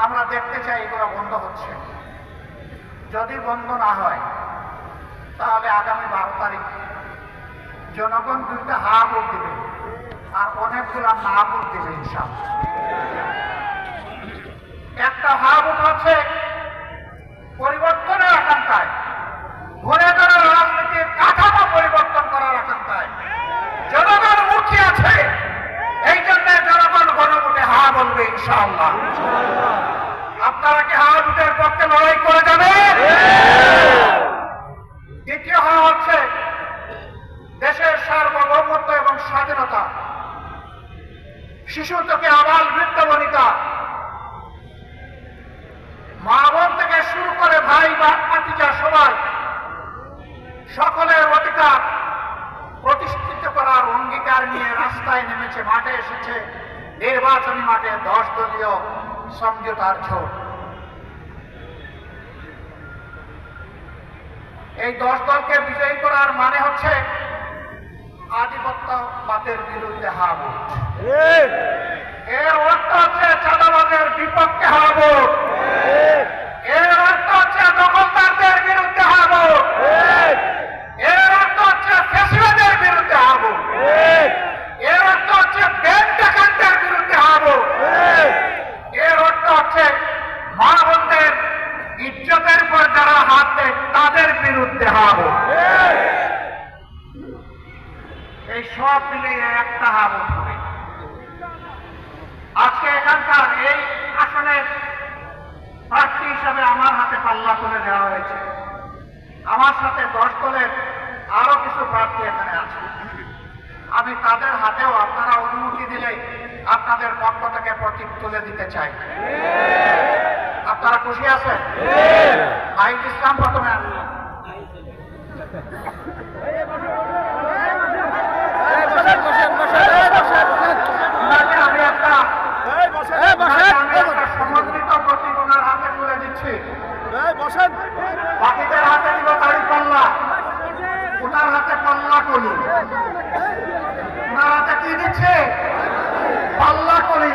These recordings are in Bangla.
আমরা দেখতে চাই এগুলো বন্ধ হচ্ছে। যদি বন্ধ না হয় তাহলে আগামী 12 তারিখ জনগণ 2টা হা ভোট দিবে আর অনেকগুলা না ভোট দিবে ইনশাআল্লাহ। একটা হা ভোট হচ্ছে পরিবর্তনের আকাঙ্ক্ষায়, ঘুরে ধরে রাজনীতির কাঠামো পরিবর্তন করার আকাঙ্ক্ষায় জনগণ মুখী আছে, এই জন্য জনগণ গণভোটে হা বলবে ইনশাআল্লাহ। আপনারা কি হা ভোটের পক্ষে লড়াই করে যাবেন? দ্বিতীয় হা হচ্ছে দেশের সার্বভৌমত্ব এবং স্বাধীনতা, শিশু থেকে আবাল বৃদ্ধ বনিতা, মা বোন থেকে শুরু করে ভাই ভাতিজা সবাই সকলের অধিকার প্রতিষ্ঠিত করার অঙ্গীকার নিয়ে রাস্তায় নেমেছে, মাঠে এসেছে নির্বাচনী মাঠে 10 দলীয় সমঝোতার জোট। এই 10 দলকে বিজয়ী করার মানে হচ্ছে আধিপত্যবাদের বিরুদ্ধে হা ভোট, এর অর্থ হচ্ছে চাঁদাবাজের বিপক্ষে হা ভোট, এর অর্থ হচ্ছে দখলদারদের বিরুদ্ধে হা ভোট, এর অর্থ হচ্ছে ফ্যাসিবাদের বিরুদ্ধে হা ভোট, এর অর্থ হচ্ছে ব্যাংক ডাকাতদের বিরুদ্ধে হা ভোট, এর অর্থ হচ্ছে মা বোনদের ইজ্জতের উপর যারা হাত দেয় তাদের বিরুদ্ধে হা ভোট। এই সব মিলিয়ে একটা হা ভোট হবে। আজকে এখানকার এই আসনের প্রার্থী হিসাবে আমার হাতে পাল্লা তুলে দেওয়া হয়েছে। আমার সাথে 10 দলের আরো কিছু প্রার্থী এখানে আছে। আমি তাদের হাতেও আপনারা অনুমতি দিলে আপনাদের পক্ষ থেকে প্রতীক তুলে দিতে চাই। আপনারা খুশি আছেন? নাহিদ ইসলাম প্রথমে আসবেন। আমি একটা সমন্বিত প্রতীক ওনার হাতে তুলে দিচ্ছি। বাকিদের হাতে দিব দাড়ি পাল্লা, ওনার হাতে পাল্লা কলি। ওনার হাতে কি দিচ্ছে? পাল্লা কলি।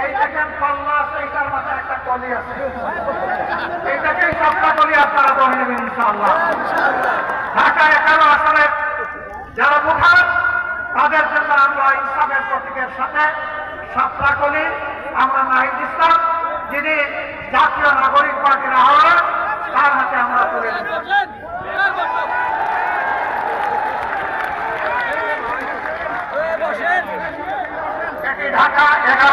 এই দেখেন পাল্লা আছে, এইটার মাথায় একটা কলি আছে, এইটাকেই সবটা কলি আপনারা ধরে নেবেন ইনশাআল্লাহ। ঢাকা 11 আসনের যারা ভোটার তাদের জন্য আমরা ইনসাফের প্রতীকের সাথে সাতটা কলি আমরা নাহিদ ইসলাম, যিনি জাতীয় নাগরিক পার্টির আহ্বায়ক, তার হাতে আমরা তুলে দিই। ঢাকা 11